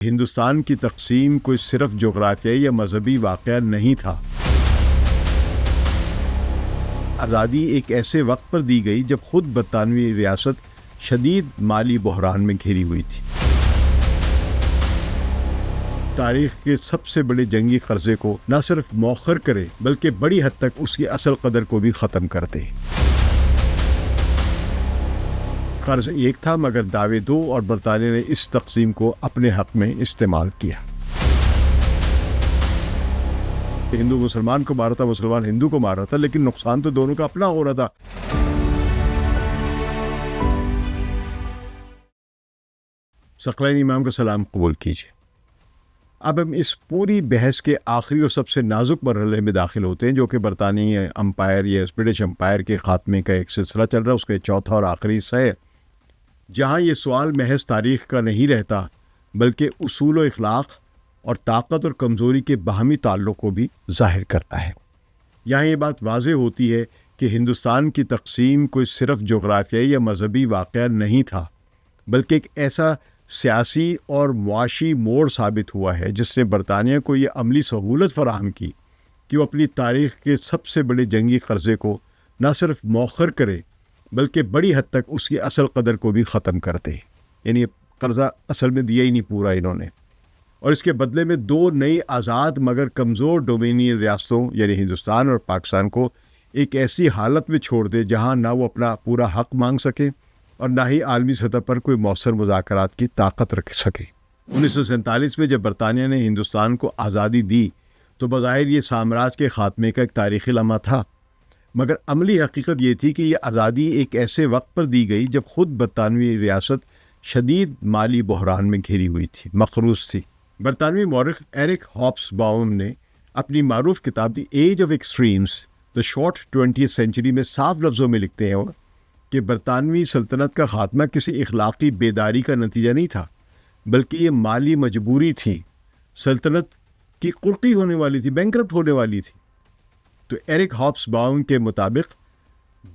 ہندوستان کی تقسیم کوئی صرف جغرافیائی یا مذہبی واقعہ نہیں تھا۔ آزادی ایک ایسے وقت پر دی گئی جب خود برطانوی ریاست شدید مالی بحران میں گھری ہوئی تھی۔ تاریخ کے سب سے بڑے جنگی قرضے کو نہ صرف مؤخر کرے بلکہ بڑی حد تک اس کی اصل قدر کو بھی ختم کر دے۔ قرض ایک تھا مگر دعوے دو، اور برطانیہ نے اس تقسیم کو اپنے حق میں استعمال کیا۔ ہندو مسلمان کو مارا تھا، مسلمان ہندو کو مارا تھا، لیکن نقصان تو دونوں کا اپنا ہو رہا تھا۔ ثقلین امام کا سلام قبول کیجیے۔ اب ہم اس پوری بحث کے آخری اور سب سے نازک مرحلے میں داخل ہوتے ہیں، جو کہ برطانوی امپائر یا برٹش امپائر کے خاتمے کا ایک سلسلہ چل رہا ہے، اس کا چوتھا اور آخری حصہ ہے، جہاں یہ سوال محض تاریخ کا نہیں رہتا بلکہ اصول و اخلاق اور طاقت اور کمزوری کے باہمی تعلق کو بھی ظاہر کرتا ہے۔ یہاں یہ بات واضح ہوتی ہے کہ ہندوستان کی تقسیم کوئی صرف جغرافیائی یا مذہبی واقعہ نہیں تھا، بلکہ ایک ایسا سیاسی اور معاشی موڑ ثابت ہوا ہے جس نے برطانیہ کو یہ عملی سہولت فراہم کی کہ وہ اپنی تاریخ کے سب سے بڑے جنگی قرضے کو نہ صرف مؤخر کرے بلکہ بڑی حد تک اس کی اصل قدر کو بھی ختم کر دے۔ یعنی قرضہ اصل میں دیا ہی نہیں پورا انہوں نے، اور اس کے بدلے میں دو نئی آزاد مگر کمزور ڈومینین ریاستوں یعنی ہندوستان اور پاکستان کو ایک ایسی حالت میں چھوڑ دے جہاں نہ وہ اپنا پورا حق مانگ سکے اور نہ ہی عالمی سطح پر کوئی مؤثر مذاکرات کی طاقت رکھ سکے۔ 1947 میں جب برطانیہ نے ہندوستان کو آزادی دی تو بظاہر یہ سامراج کے خاتمے کا ایک تاریخی لمحہ تھا، مگر عملی حقیقت یہ تھی کہ یہ آزادی ایک ایسے وقت پر دی گئی جب خود برطانوی ریاست شدید مالی بحران میں گھری ہوئی تھی، مقروض تھی۔ برطانوی مورخ ایرک ہابس باؤم نے اپنی معروف کتاب the age of extremes the short 20th century میں صاف لفظوں میں لکھتے ہیں کہ برطانوی سلطنت کا خاتمہ کسی اخلاقی بیداری کا نتیجہ نہیں تھا بلکہ یہ مالی مجبوری تھی۔ سلطنت کی قرقی ہونے والی تھی، بینکرپٹ ہونے والی تھی۔ تو ایرک ہابس باؤم کے مطابق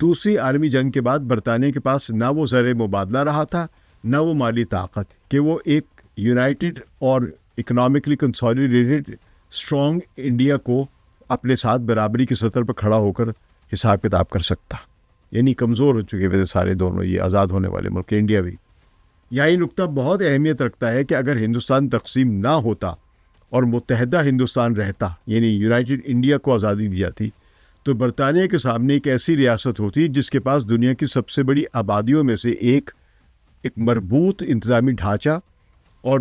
دوسری عالمی جنگ کے بعد برطانیہ کے پاس نہ وہ زر مبادلہ رہا تھا نہ وہ مالی طاقت کہ وہ ایک یونائٹڈ اور اکنامکلی کنسالیڈیٹڈ اسٹرانگ انڈیا کو اپنے ساتھ برابری کی سطح پر کھڑا ہو کر حساب کتاب کر سکتا۔ یعنی کمزور ہو چکے تھے سارے دونوں یہ آزاد ہونے والے ملک، انڈیا بھی۔ یہاں یہ نقطہ بہت اہمیت رکھتا ہے کہ اگر ہندوستان تقسیم نہ ہوتا اور متحدہ ہندوستان رہتا، یعنی یونائٹڈ انڈیا کو آزادی دی جاتی، تو برطانیہ کے سامنے ایک ایسی ریاست ہوتی جس کے پاس دنیا کی سب سے بڑی آبادیوں میں سے ایک مربوط انتظامی ڈھانچہ اور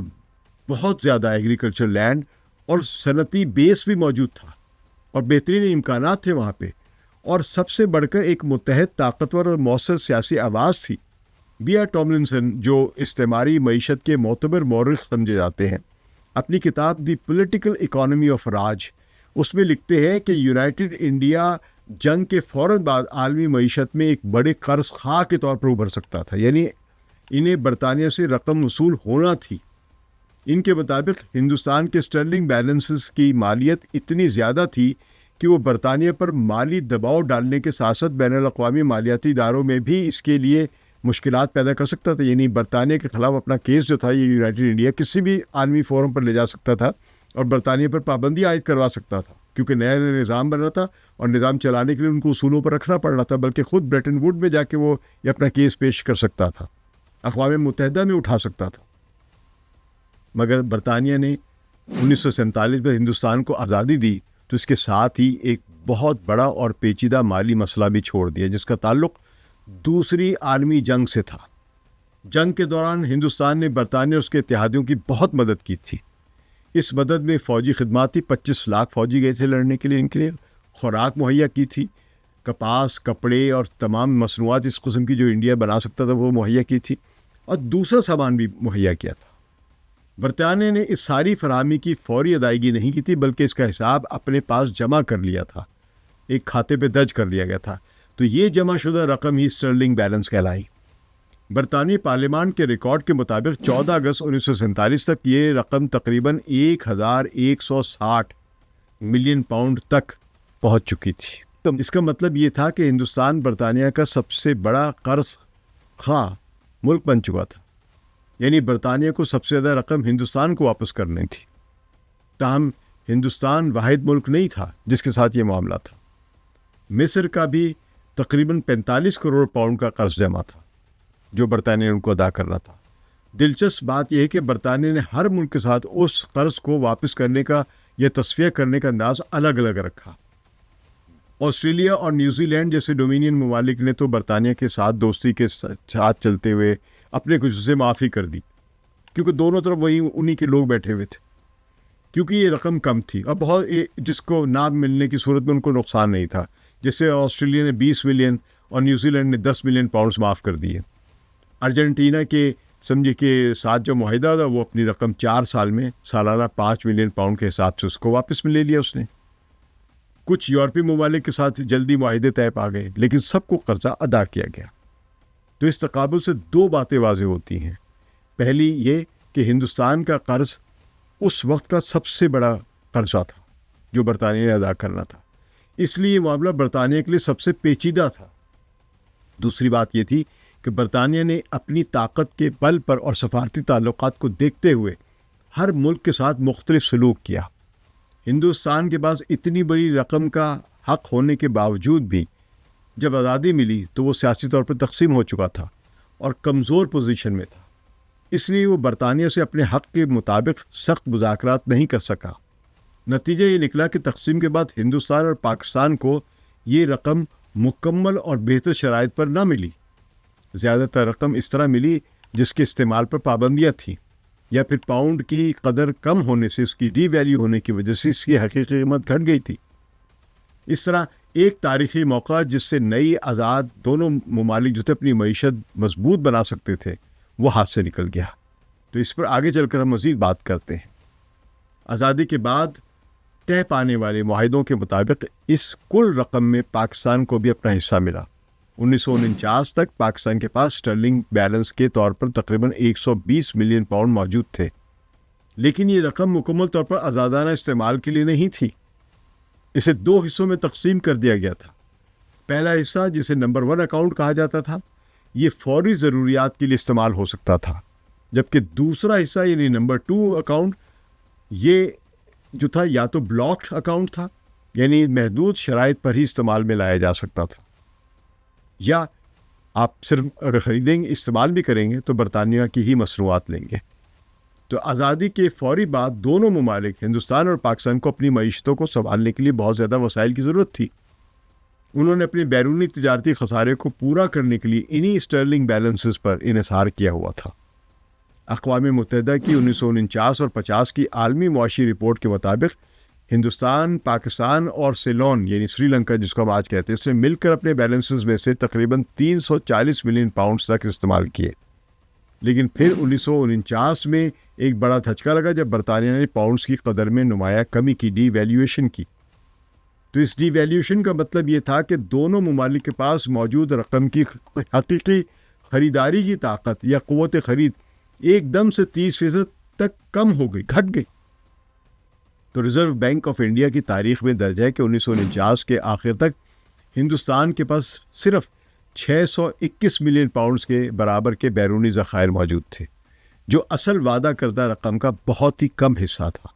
بہت زیادہ ایگریکلچر لینڈ اور صنعتی بیس بھی موجود تھا، اور بہترین امکانات تھے وہاں پہ، اور سب سے بڑھ کر ایک متحد طاقتور اور مؤثر سیاسی آواز تھی۔ بی آر ٹاملنسن، جو استعماری معیشت کے معتبر مورخ سمجھے جاتے ہیں، اپنی کتاب دی پولیٹیکل اکانومی آف راج اس میں لکھتے ہیں کہ یونائٹڈ انڈیا جنگ کے فوراً بعد عالمی معیشت میں ایک بڑے قرض خواہ کے طور پر ابھر سکتا تھا، یعنی انہیں برطانیہ سے رقم وصول ہونا تھی۔ ان کے مطابق ہندوستان کے سٹرلنگ بیلنسز کی مالیت اتنی زیادہ تھی کہ وہ برطانیہ پر مالی دباؤ ڈالنے کے ساتھ ساتھ بین الاقوامی مالیاتی اداروں میں بھی اس کے لیے مشکلات پیدا کر سکتا تھا۔ یعنی برطانیہ کے خلاف اپنا کیس جو تھا یہ یونائٹڈ انڈیا کسی بھی عالمی فورم پر لے جا سکتا تھا اور برطانیہ پر پابندی عائد کروا سکتا تھا، کیونکہ نیا نظام بن رہا تھا اور نظام چلانے کے لیے ان کو اصولوں پر رکھنا پڑ رہا تھا، بلکہ خود بریٹن ووڈ میں جا کے وہ یہ اپنا کیس پیش کر سکتا تھا، اقوام متحدہ میں اٹھا سکتا تھا۔ مگر برطانیہ نے 1947 میں ہندوستان کو آزادی دی تو اس کے ساتھ ہی ایک بہت بڑا اور پیچیدہ مالی مسئلہ بھی چھوڑ دیا جس کا تعلق دوسری عالمی جنگ سے تھا۔ جنگ کے دوران ہندوستان نے برطانیہ اور اس کے اتحادیوں کی بہت مدد کی تھی۔ اس مدد میں فوجی خدمات تھی، 25 لاکھ فوجی گئے تھے لڑنے کے لیے، ان کے لیے خوراک مہیا کی تھی، کپاس، کپڑے اور تمام مصنوعات اس قسم کی جو انڈیا بنا سکتا تھا وہ مہیا کی تھی، اور دوسرا سامان بھی مہیا کیا تھا۔ برطانیہ نے اس ساری فراہمی کی فوری ادائیگی نہیں کی تھی بلکہ اس کا حساب اپنے پاس جمع کر لیا تھا، ایک کھاتے پہ درج کر لیا گیا تھا، تو یہ جمع شدہ رقم ہی سٹرلنگ بیلنس کہلائی۔ برطانوی پارلیمان کے ریکارڈ کے مطابق 14 اگست 1947 تک یہ رقم تقریباً 1160 ملین پاؤنڈ تک پہنچ چکی تھی۔ تو اس کا مطلب یہ تھا کہ ہندوستان برطانیہ کا سب سے بڑا قرض خواہ ملک بن چکا تھا۔ یعنی برطانیہ کو سب سے زیادہ رقم ہندوستان کو واپس کرنی تھی، تاہم ہندوستان واحد ملک نہیں تھا جس کے ساتھ یہ معاملہ تھا۔ مصر کا بھی تقریباً 45 کروڑ پاؤنڈ کا قرض جمع تھا جو برطانیہ نے ان کو ادا کرنا تھا۔ دلچسپ بات یہ ہے کہ برطانیہ نے ہر ملک کے ساتھ اس قرض کو واپس کرنے کا یا تصفیہ کرنے کا انداز الگ الگ رکھا۔ آسٹریلیا اور نیوزی لینڈ جیسے ڈومینین ممالک نے تو برطانیہ کے ساتھ دوستی کے ساتھ چلتے ہوئے اپنے کچھ سے معافی کر دی، کیونکہ دونوں طرف انہی کے لوگ بیٹھے ہوئے تھے، کیونکہ یہ رقم کم تھی اور بہت جس کو نہ ملنے کی صورت میں ان کو نقصان نہیں تھا۔ جیسے آسٹریلیا نے 20 ملین اور نیوزی لینڈ نے 10 ملین پاؤنڈز معاف کر دیے۔ ارجنٹینا کے سمجھے کہ ساتھ جو معاہدہ تھا وہ اپنی رقم 4 سال میں سالانہ 5 ملین پاؤنڈ کے حساب سے اس کو واپس لے لیا اس نے۔ کچھ یورپی ممالک کے ساتھ جلدی معاہدے طے پا گئے، لیکن سب کو قرضہ ادا کیا گیا۔ تو اس تقابل سے 2 باتیں واضح ہوتی ہیں۔ پہلی یہ کہ ہندوستان کا قرض اس وقت کا سب سے بڑا قرضہ تھا جو برطانیہ نے ادا کرنا تھا، اس لیے یہ معاملہ برطانیہ کے لیے سب سے پیچیدہ تھا۔ دوسری بات یہ تھی کہ برطانیہ نے اپنی طاقت کے بل پر اور سفارتی تعلقات کو دیکھتے ہوئے ہر ملک کے ساتھ مختلف سلوک کیا۔ ہندوستان کے پاس اتنی بڑی رقم کا حق ہونے کے باوجود بھی جب آزادی ملی تو وہ سیاسی طور پر تقسیم ہو چکا تھا اور کمزور پوزیشن میں تھا، اس لیے وہ برطانیہ سے اپنے حق کے مطابق سخت مذاکرات نہیں کر سکا۔ نتیجہ یہ نکلا کہ تقسیم کے بعد ہندوستان اور پاکستان کو یہ رقم مکمل اور بہتر شرائط پر نہ ملی۔ زیادہ تر رقم اس طرح ملی جس کے استعمال پر پابندیاں تھیں، یا پھر پاؤنڈ کی قدر کم ہونے سے، اس کی ڈی ویلیو ہونے کی وجہ سے اس کی حقیقی قیمت گھٹ گئی تھی۔ اس طرح ایک تاریخی موقع جس سے نئی آزاد دونوں ممالک جو تھے اپنی معیشت مضبوط بنا سکتے تھے وہ ہاتھ سے نکل گیا۔ تو اس پر آگے چل کر ہم مزید بات کرتے ہیں۔ آزادی کے بعد طے پانے والے معاہدوں کے مطابق اس کل رقم میں پاکستان کو بھی اپنا حصہ ملا۔ 1949 تک پاکستان کے پاس اسٹرلنگ بیلنس کے طور پر تقریباً 120 ملین پاؤنڈ موجود تھے، لیکن یہ رقم مکمل طور پر آزادانہ استعمال کے لیے نہیں تھی۔ اسے 2 حصوں میں تقسیم کر دیا گیا تھا۔ پہلا حصہ جسے نمبر 1 اکاؤنٹ کہا جاتا تھا، یہ فوری ضروریات کے لیے استعمال ہو سکتا تھا، جبکہ دوسرا حصہ یعنی نمبر 2 اکاؤنٹ یہ جو تھا یا تو بلاکڈ اکاؤنٹ تھا، یعنی محدود شرائط پر ہی استعمال میں لایا جا سکتا تھا، یا آپ صرف اگر خریدیں گے استعمال بھی کریں گے تو برطانیہ کی ہی مصنوعات لیں گے۔ تو آزادی کے فوری بعد دونوں ممالک ہندوستان اور پاکستان کو اپنی معیشتوں کو سنبھالنے کے لیے بہت زیادہ وسائل کی ضرورت تھی۔ انہوں نے اپنے بیرونی تجارتی خسارے کو پورا کرنے کے لیے انہی اسٹرلنگ بیلنسز پر انحصار کیا ہوا تھا۔ اقوام متحدہ کی 1949 اور 50 کی عالمی معاشی رپورٹ کے مطابق ہندوستان، پاکستان اور سیلون یعنی سری لنکا جس کو ہم آج کہتے ہیں، اس نے مل کر اپنے بیلنسز میں سے تقریباً 340 ملین پاؤنڈز تک استعمال کیے۔ لیکن پھر 1949 میں ایک بڑا دھچکا لگا جب برطانیہ نے پاؤنڈز کی قدر میں نمایاں کمی کی، ڈی ویلیویشن کی۔ تو اس ڈی ویلیویشن کا مطلب یہ تھا کہ دونوں ممالک کے پاس موجود رقم کی حقیقی خریداری کی طاقت یا قوت خرید ایک دم سے 30% تک کم ہو گئی، گھٹ گئی۔ تو ریزرو بینک آف انڈیا کی تاریخ میں درج ہے کہ 1949 کے آخر تک ہندوستان کے پاس صرف 621 ملین پاؤنڈز کے برابر کے بیرونی ذخائر موجود تھے، جو اصل وعدہ کردہ رقم کا بہت ہی کم حصہ تھا۔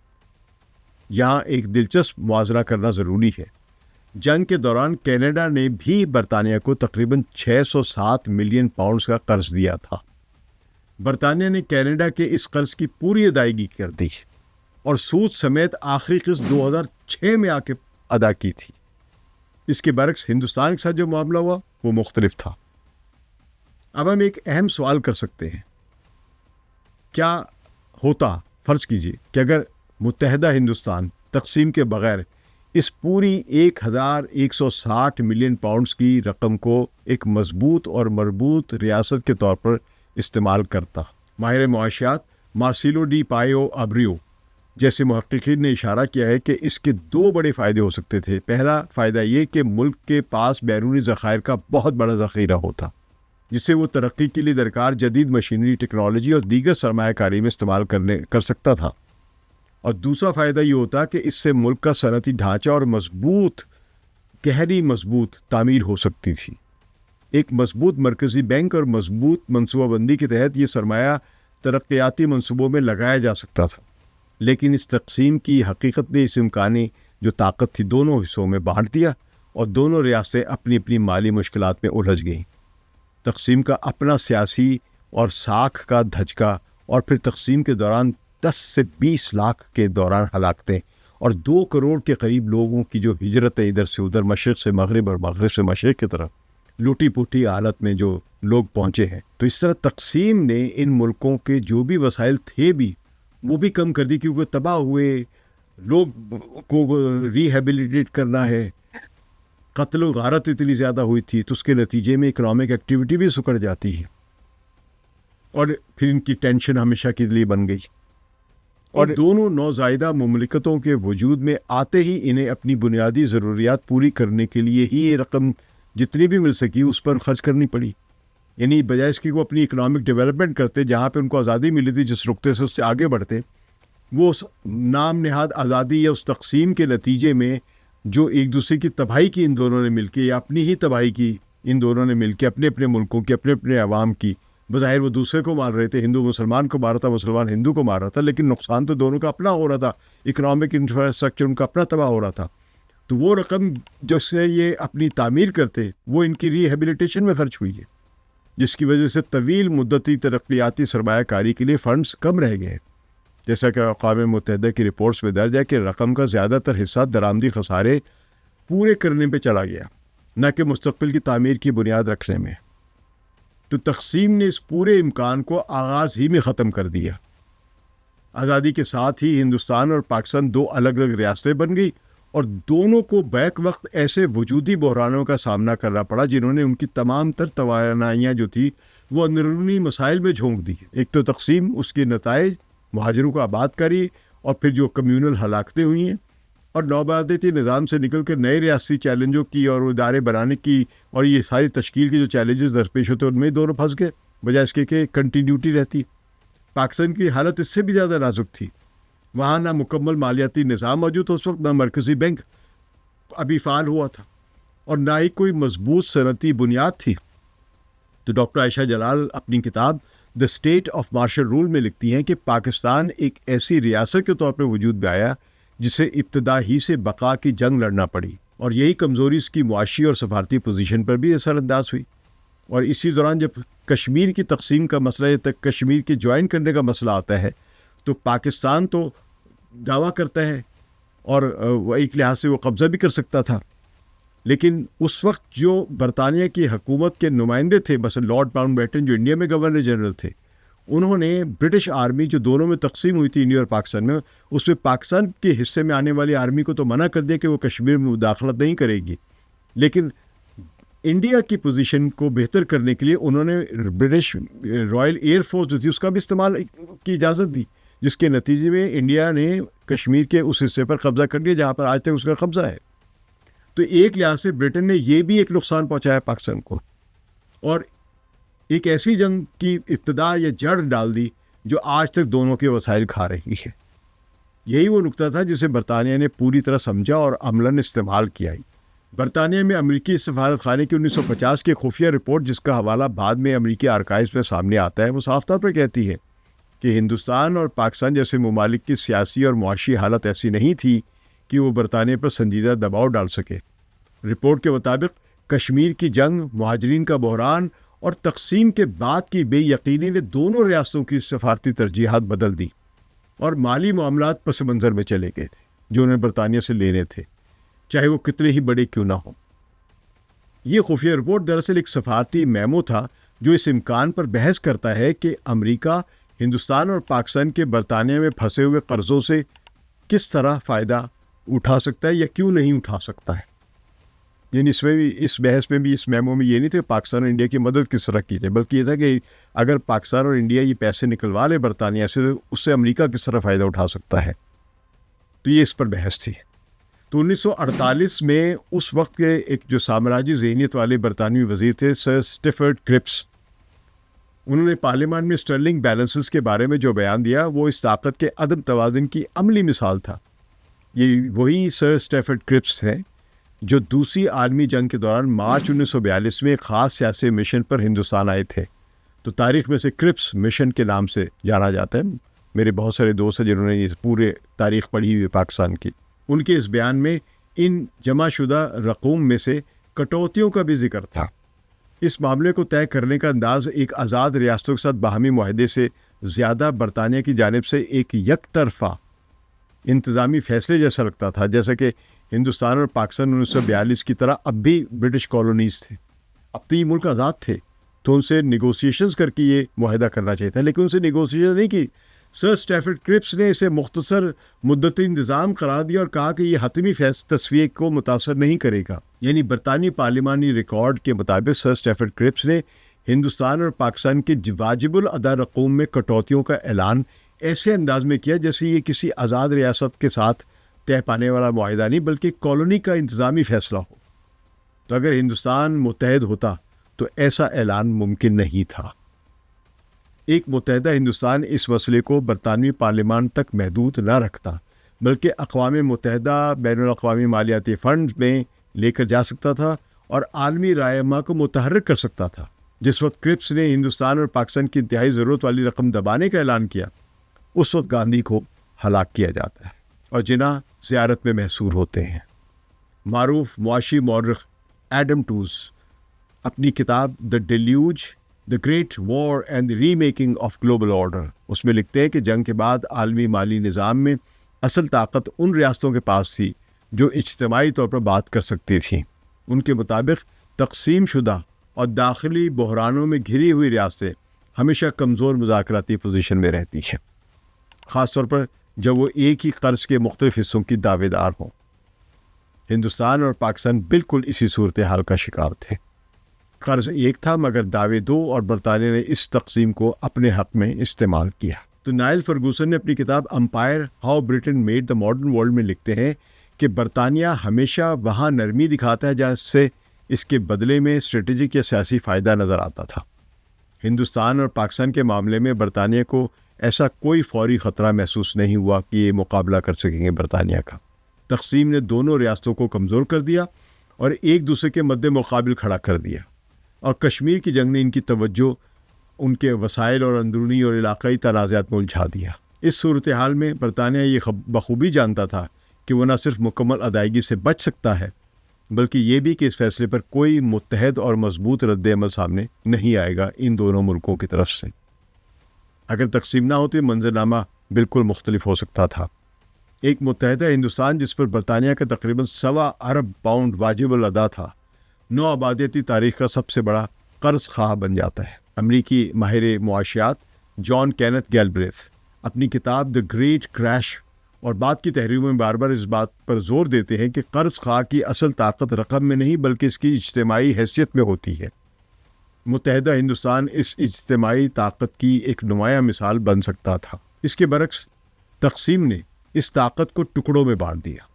یہاں ایک دلچسپ موازنہ کرنا ضروری ہے۔ جنگ کے دوران کینیڈا نے بھی برطانیہ کو تقریباً 607 ملین پاؤنڈز کا قرض دیا تھا۔ برطانیہ نے کینیڈا کے اس قرض کی پوری ادائیگی کر دی اور سود سمیت آخری قسط 2006 میں آ کے ادا کی تھی۔ اس کے برعکس ہندوستان کے ساتھ جو معاملہ ہوا وہ مختلف تھا۔ اب ہم ایک اہم سوال کر سکتے ہیں، کیا ہوتا، فرض کیجئے کہ اگر متحدہ ہندوستان تقسیم کے بغیر اس پوری 1160 ملین پاؤنڈز کی رقم کو ایک مضبوط اور مربوط ریاست کے طور پر استعمال کرتا۔ ماہر معاشیات مارسیلو ڈی پائیو ابریو جیسے محققین نے اشارہ کیا ہے کہ اس کے 2 بڑے فائدے ہو سکتے تھے۔ پہلا فائدہ یہ کہ ملک کے پاس بیرونی ذخائر کا بہت بڑا ذخیرہ ہوتا، جس سے وہ ترقی کے لیے درکار جدید مشینری، ٹیکنالوجی اور دیگر سرمایہ کاری میں استعمال کر سکتا تھا۔ اور دوسرا فائدہ یہ ہوتا کہ اس سے ملک کا صنعتی ڈھانچہ اور گہری مضبوط تعمیر ہو سکتی تھی۔ ایک مضبوط مرکزی بینک اور مضبوط منصوبہ بندی کے تحت یہ سرمایہ ترقیاتی منصوبوں میں لگایا جا سکتا تھا، لیکن اس تقسیم کی حقیقت نے اس امکانی جو طاقت تھی دونوں حصوں میں بانٹ دیا اور دونوں ریاستیں اپنی اپنی مالی مشکلات میں الجھ گئیں۔ تقسیم کا اپنا سیاسی اور ساکھ کا دھچکا، اور پھر تقسیم کے دوران 10 سے 20 لاکھ کے دوران ہلاکتیں اور 2 کروڑ کے قریب لوگوں کی جو ہجرت ہے ادھر سے ادھر، مشرق سے مغرب اور مغرب سے مشرق کی طرف، لوٹی پوٹی حالت میں جو لوگ پہنچے ہیں۔ تو اس طرح تقسیم نے ان ملکوں کے جو بھی وسائل تھے بھی وہ بھی کم کر دی، کیونکہ تباہ ہوئے لوگ کو ریہیبلیٹیٹ کرنا ہے، قتل و غارت اتنی زیادہ ہوئی تھی، تو اس کے نتیجے میں اکنامک ایکٹیویٹی بھی سکڑ جاتی ہے، اور پھر ان کی ٹینشن ہمیشہ کے لیے بن گئی۔ اور دونوں نوزائیدہ مملکتوں کے وجود میں آتے ہی انہیں اپنی بنیادی ضروریات پوری کرنے کے لیے ہی یہ رقم جتنی بھی مل سکی اس پر خرچ کرنی پڑی، یعنی بجائے اس کی وہ اپنی اکنامک ڈیولپمنٹ کرتے، جہاں پہ ان کو آزادی ملی تھی جس نقطے سے اس سے آگے بڑھتے، وہ اس نام نہاد آزادی یا اس تقسیم کے نتیجے میں جو ایک دوسرے کی تباہی کی ان دونوں نے مل کے، یا اپنی ہی تباہی کی ان دونوں نے مل کے، اپنے اپنے ملکوں کی، اپنے اپنے عوام کی، بظاہر وہ دوسرے کو مار رہے تھے، ہندو مسلمان کو مار رہا تھا، مسلمان ہندو کو مار رہا تھا، لیکن نقصان تو دونوں کا اپنا ہو رہا تھا، اکنامک انفراسٹرکچر ان کا اپنا تباہ ہو رہا تھا۔ تو وہ رقم جس سے یہ اپنی تعمیر کرتے وہ ان کی ریہیبلیٹیشن میں خرچ ہوئی ہے، جس کی وجہ سے طویل مدتی ترقیاتی سرمایہ کاری کے لیے فنڈز کم رہ گئے، جیسا کہ اقوام متحدہ کی رپورٹس میں درج ہے کہ رقم کا زیادہ تر حصہ درآمدی خسارے پورے کرنے پہ چلا گیا، نہ کہ مستقبل کی تعمیر کی بنیاد رکھنے میں۔ تو تقسیم نے اس پورے امکان کو آغاز ہی میں ختم کر دیا۔ آزادی کے ساتھ ہی ہندوستان اور پاکستان 2 الگ الگ ریاستیں بن گئی، اور دونوں کو بیک وقت ایسے وجودی بحرانوں کا سامنا کرنا پڑا جنہوں نے ان کی تمام تر توانائیاں جو تھی وہ اندرونی مسائل میں جھونک دی۔ ایک تو تقسیم، اس کے نتائج، مہاجروں کو آباد کری، اور پھر جو کمیونل ہلاکتیں ہوئی ہیں، اور نوآبادیاتی نظام سے نکل کر نئے ریاستی چیلنجوں کی اور ادارے بنانے کی اور یہ ساری تشکیل کے جو چیلنجز درپیش ہوتے ان میں دونوں پھنس گئے، بجائے اس کے کہ کنٹینیوٹی رہتی۔ پاکستان کی حالت اس سے بھی زیادہ نازک تھی، وہاں نہ مکمل مالیاتی نظام موجود تھا اس وقت، نہ مرکزی بینک ابھی فعال ہوا تھا، اور نہ ہی کوئی مضبوط صنعتی بنیاد تھی۔ تو ڈاکٹر عائشہ جلال اپنی کتاب the state of martial rule میں لکھتی ہیں کہ پاکستان ایک ایسی ریاست کے طور پہ وجود میں آیا جسے ابتدا ہی سے بقا کی جنگ لڑنا پڑی، اور یہی کمزوری اس کی معاشی اور سفارتی پوزیشن پر بھی اثر انداز ہوئی۔ اور اسی دوران جب کشمیر کی تقسیم کا مسئلہ تک کشمیر کے جوائن کرنے کا مسئلہ آتا ہے تو پاکستان تو دعویٰ کرتا ہے اور وہ ایک لحاظ سے وہ قبضہ بھی کر سکتا تھا، لیکن اس وقت جو برطانیہ کی حکومت کے نمائندے تھے، مثلا لارڈ ماؤنٹ بیٹن جو انڈیا میں گورنر جنرل تھے، انہوں نے برٹش آرمی جو دونوں میں تقسیم ہوئی تھی انڈیا اور پاکستان میں، اس میں پاکستان کے حصے میں آنے والی آرمی کو تو منع کر دیا کہ وہ کشمیر میں مداخلت نہیں کرے گی، لیکن انڈیا کی پوزیشن کو بہتر کرنے کے لیے انہوں نے برٹش رائل ایئر فورس جو تھی اس کا بھی استعمال کی اجازت دی، جس کے نتیجے میں انڈیا نے کشمیر کے اس حصے پر قبضہ کر لیا جہاں پر آج تک اس کا قبضہ ہے۔ تو ایک لحاظ سے برٹن نے یہ بھی ایک نقصان پہنچایا پاکستان کو، اور ایک ایسی جنگ کی ابتدا یا جڑ ڈال دی جو آج تک دونوں کے وسائل کھا رہی ہے۔ یہی وہ نقطہ تھا جسے برطانیہ نے پوری طرح سمجھا اور عملاً استعمال کیا۔ برطانیہ میں امریکی سفارت خانے کی 1950 کی خفیہ رپورٹ، جس کا حوالہ بعد میں امریکی آرکائیوز میں سامنے آتا ہے، وہ صاف طور پر کہتی ہے کہ ہندوستان اور پاکستان جیسے ممالک کی سیاسی اور معاشی حالت ایسی نہیں تھی کہ وہ برطانیہ پر سنجیدہ دباؤ ڈال سکے۔ رپورٹ کے مطابق کشمیر کی جنگ، مہاجرین کا بحران اور تقسیم کے بعد کی بے یقینی نے دونوں ریاستوں کی سفارتی ترجیحات بدل دی، اور مالی معاملات پس منظر میں چلے گئے تھے جو انہیں برطانیہ سے لینے تھے، چاہے وہ کتنے ہی بڑے کیوں نہ ہوں۔ یہ خفیہ رپورٹ دراصل ایک سفارتی میمو تھا جو اس امکان پر بحث کرتا ہے کہ امریکہ ہندوستان اور پاکستان کے برطانیہ میں پھنسے ہوئے قرضوں سے کس طرح فائدہ اٹھا سکتا ہے یا کیوں نہیں اٹھا سکتا ہے۔ یعنی اس بحث میں بھی، اس میمو میں یہ نہیں تھا کہ پاکستان اور انڈیا کی مدد کس طرح کی جائے، بلکہ یہ تھا کہ اگر پاکستان اور انڈیا یہ پیسے نکلوا لے برطانیہ سے تو اس سے امریکہ کس طرح فائدہ اٹھا سکتا ہے۔ تو یہ اس پر بحث تھی۔ تو 1948 میں اس وقت کے ایک جو سامراجی ذہنیت والے برطانوی وزیر تھے سر اسٹیفرڈ کرپس، انہوں نے پارلیمان میں اسٹرلنگ بیلنسز کے بارے میں جو بیان دیا وہ اس طاقت کے عدم توازن کی عملی مثال تھا۔ یہ وہی سر اسٹیفرڈ کرپس ہیں جو دوسری عالمی جنگ کے دوران مارچ 1942 میں ایک خاص سیاسی مشن پر ہندوستان آئے تھے، تو تاریخ میں سے کرپس مشن کے نام سے جانا جاتا ہے. میرے بہت سارے دوست ہیں جنہوں نے یہ پورے تاریخ پڑھی ہوئی پاکستان کی. ان کے اس بیان میں ان جمع شدہ رقوم میں سے کٹوتیوں کا بھی ذکر تھا. اس معاملے کو طے کرنے کا انداز ایک آزاد ریاستوں کے ساتھ باہمی معاہدے سے زیادہ برطانیہ کی جانب سے ایک یک طرفہ انتظامی فیصلے جیسا لگتا تھا، جیسا کہ ہندوستان اور پاکستان 1942 کی طرح اب بھی برٹش کالونیز تھے. اب تو یہ ملک آزاد تھے تو ان سے نیگوسیشنز کر کے یہ معاہدہ کرنا چاہیے تھا، لیکن ان سے نیگوسیشن نہیں کی. سر اسٹیفرڈ کرپس نے اسے مختصر مدتی انتظام قرار دیا اور کہا کہ یہ حتمی تصفیے کو متاثر نہیں کرے گا. یعنی برطانوی پارلیمانی ریکارڈ کے مطابق سر اسٹیفرڈ کرپس نے ہندوستان اور پاکستان کے واجب الادا رقوم میں کٹوتیوں کا اعلان ایسے انداز میں کیا جیسے یہ کسی آزاد ریاست کے ساتھ طے پانے والا معاہدہ نہیں بلکہ کالونی کا انتظامی فیصلہ ہو. تو اگر ہندوستان متحد ہوتا تو ایسا اعلان ممکن نہیں تھا. ایک متحدہ ہندوستان اس مسئلے کو برطانوی پارلیمان تک محدود نہ رکھتا بلکہ اقوام متحدہ بین الاقوامی مالیاتی فنڈ میں لے کر جا سکتا تھا اور عالمی رائے عامہ کو متحرک کر سکتا تھا. جس وقت کرپس نے ہندوستان اور پاکستان کی انتہائی ضرورت والی رقم دبانے کا اعلان کیا اس وقت گاندھی کو ہلاک کیا جاتا ہے اور جناح زیارت میں محصور ہوتے ہیں. معروف معاشی مورخ ایڈم ٹوز اپنی کتاب the deluge the great war and remaking of global order اس میں لکھتے ہیں کہ جنگ کے بعد عالمی مالی نظام میں اصل طاقت ان ریاستوں کے پاس تھی جو اجتماعی طور پر بات کر سکتی تھیں. ان کے مطابق تقسیم شدہ اور داخلی بحرانوں میں گھری ہوئی ریاستیں ہمیشہ کمزور مذاکراتی پوزیشن میں رہتی ہیں، خاص طور پر جب وہ ایک ہی قرض کے مختلف حصوں کی دعوے دار ہوں. ہندوستان اور پاکستان بالکل اسی صورتحال کا شکار تھے. قرض ایک تھا مگر دعوے دو اور برطانیہ نے اس تقسیم کو اپنے حق میں استعمال کیا. تو نائل فرگوسن نے اپنی کتاب empire how Britain made the modern world میں لکھتے ہیں کہ برطانیہ ہمیشہ وہاں نرمی دکھاتا ہے جہاں سے اس کے بدلے میں اسٹریٹجک یا سیاسی فائدہ نظر آتا تھا. ہندوستان اور پاکستان کے معاملے میں برطانیہ کو ایسا کوئی فوری خطرہ محسوس نہیں ہوا کہ یہ مقابلہ کر سکیں گے برطانیہ کا. تقسیم نے دونوں ریاستوں کو کمزور کر دیا اور ایک دوسرے کے مد مقابل کھڑا کر دیا، اور کشمیر کی جنگ نے ان کی توجہ ان کے وسائل اور اندرونی اور علاقائی تنازعات میں الجھا دیا. اس صورتحال میں برطانیہ یہ بخوبی جانتا تھا کہ وہ نہ صرف مکمل ادائیگی سے بچ سکتا ہے بلکہ یہ بھی کہ اس فیصلے پر کوئی متحد اور مضبوط رد عمل سامنے نہیں آئے گا ان دونوں ملکوں کی طرف سے. اگر تقسیم نہ ہوتی منظرنامہ بالکل مختلف ہو سکتا تھا. ایک متحدہ ہندوستان جس پر برطانیہ کا تقریباً 1.25 ارب پاؤنڈ واجب الادا تھا نو آبادیاتی تاریخ کا سب سے بڑا قرض خواہ بن جاتا ہے. امریکی ماہر معاشیات جان کینتھ گیلبریتھ اپنی کتاب دا گریٹ کریش اور بعد کی تحریروں میں بار بار اس بات پر زور دیتے ہیں کہ قرض خواہ کی اصل طاقت رقم میں نہیں بلکہ اس کی اجتماعی حیثیت میں ہوتی ہے. متحدہ ہندوستان اس اجتماعی طاقت کی ایک نمایاں مثال بن سکتا تھا. اس کے برعکس تقسیم نے اس طاقت کو ٹکڑوں میں بانٹ دیا.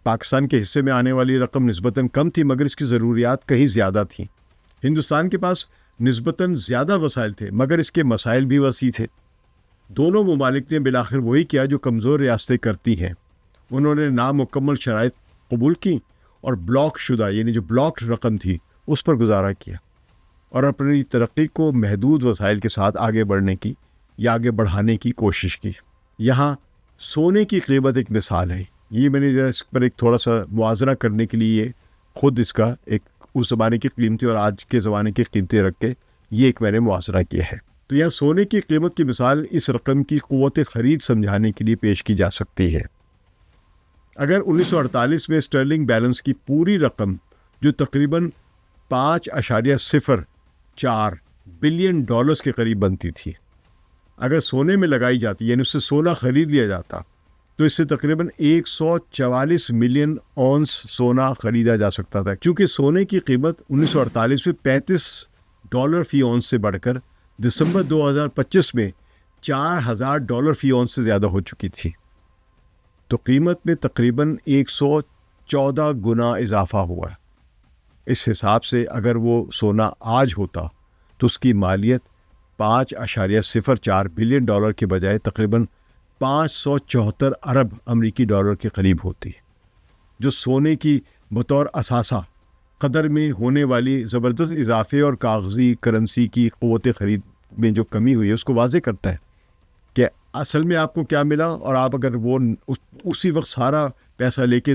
پاکستان کے حصے میں آنے والی رقم نسبتاً کم تھی مگر اس کی ضروریات کہیں زیادہ تھیں. ہندوستان کے پاس نسبتاً زیادہ وسائل تھے مگر اس کے مسائل بھی وسیع تھے. دونوں ممالک نے بالآخر وہی کیا جو کمزور ریاستیں کرتی ہیں. انہوں نے نامکمل شرائط قبول کی اور بلاک شدہ یعنی جو بلاک رقم تھی اس پر گزارا کیا اور اپنی ترقی کو محدود وسائل کے ساتھ آگے بڑھنے کی یا آگے بڑھانے کی کوشش کی. یہاں سونے کی قیمت ایک مثال ہے. یہ میں نے اس پر ایک تھوڑا سا موازنہ کرنے کے لیے خود اس کا ایک اس زمانے کی قیمتیں اور آج کے زمانے کی قیمتیں رکھ کے یہ ایک میں نے موازنہ کیا ہے. تو یہاں سونے کی قیمت کی مثال اس رقم کی قوت خرید سمجھانے کے لیے پیش کی جا سکتی ہے. اگر 1948 میں اسٹرلنگ بیلنس کی پوری رقم جو تقریباً 5.04 بلین ڈالرز کے قریب بنتی تھی اگر سونے میں لگائی جاتی یعنی اس سے سونا خرید لیا جاتا تو اس سے تقریباً 144 ملین اونس سونا خریدا جا سکتا تھا. کیونکہ سونے کی قیمت 1948 میں $35 فی اونس سے بڑھ کر دسمبر 2025 میں $4,000 فی اونس سے زیادہ ہو چکی تھی. تو قیمت میں تقریباً 114 گنا اضافہ ہوا. اس حساب سے اگر وہ سونا آج ہوتا تو اس کی مالیت 5.04 بلین ڈالر کے بجائے تقریباً 574 ارب امریکی ڈالر کے قریب ہوتی ہے، جو سونے کی بطور اثاثہ قدر میں ہونے والی زبردست اضافے اور کاغذی کرنسی کی قوت خرید میں جو کمی ہوئی ہے اس کو واضح کرتا ہے کہ اصل میں آپ کو کیا ملا، اور آپ اگر وہ اسی وقت سارا پیسہ لے کے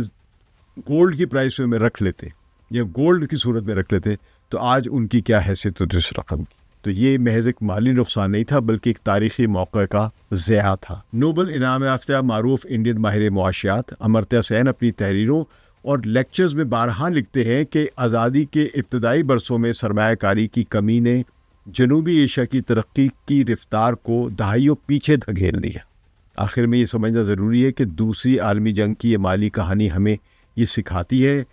گولڈ کی پرائس میں رکھ لیتے یا گولڈ کی صورت میں رکھ لیتے تو آج ان کی کیا حیثیت ہوتی اس رقم کی۔ تو یہ محض ایک مالی نقصان نہیں تھا بلکہ ایک تاریخی موقع کا ضیاع تھا۔ نوبل انعام یافتہ معروف انڈین ماہر معاشیات امرتیہ سین اپنی تحریروں اور لیکچرز میں بارہا لکھتے ہیں کہ آزادی کے ابتدائی برسوں میں سرمایہ کاری کی کمی نے جنوبی ایشیا کی ترقی کی رفتار کو دہائیوں پیچھے دھکیل دیا۔ آخر میں یہ سمجھنا ضروری ہے کہ دوسری عالمی جنگ کی یہ مالی کہانی ہمیں یہ سکھاتی ہے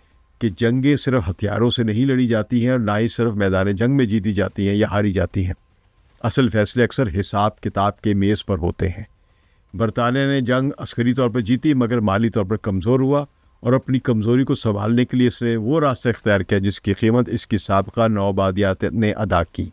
کہ جنگیں صرف ہتھیاروں سے نہیں لڑی جاتی ہیں اور نہ ہی صرف میدان جنگ میں جیتی جاتی ہیں یا ہاری جاتی ہیں۔ اصل فیصلے اکثر حساب کتاب کے میز پر ہوتے ہیں۔ برطانیہ نے جنگ عسکری طور پر جیتی مگر مالی طور پر کمزور ہوا، اور اپنی کمزوری کو سنبھالنے کے لیے اس نے وہ راستہ اختیار کیا جس کی قیمت اس کی سابقہ نو آبادیات نے ادا کی،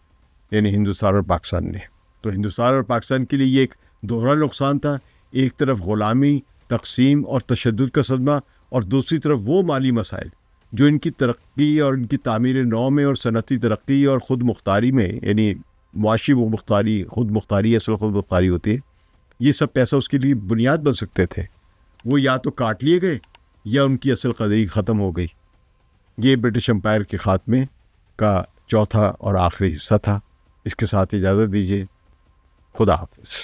یعنی ہندوستان اور پاکستان نے۔ تو ہندوستان اور پاکستان کے لیے یہ ایک دوہرا نقصان تھا، ایک طرف غلامی، تقسیم اور تشدد کا صدمہ، اور دوسری طرف وہ مالی مسائل جو ان کی ترقی اور ان کی تعمیر نو میں اور صنعتی ترقی اور خود مختاری میں، یعنی معاشی مختاری، خود مختاری اصل خود مختاری ہوتی ہے، یہ سب پیسہ اس کے لیے بنیاد بن سکتے تھے، وہ یا تو کاٹ لیے گئے یا ان کی اصل قدری ختم ہو گئی۔ یہ برٹش امپائر کے خاتمے کا چوتھا اور آخری حصہ تھا۔ اس کے ساتھ اجازت دیجیے، خدا حافظ۔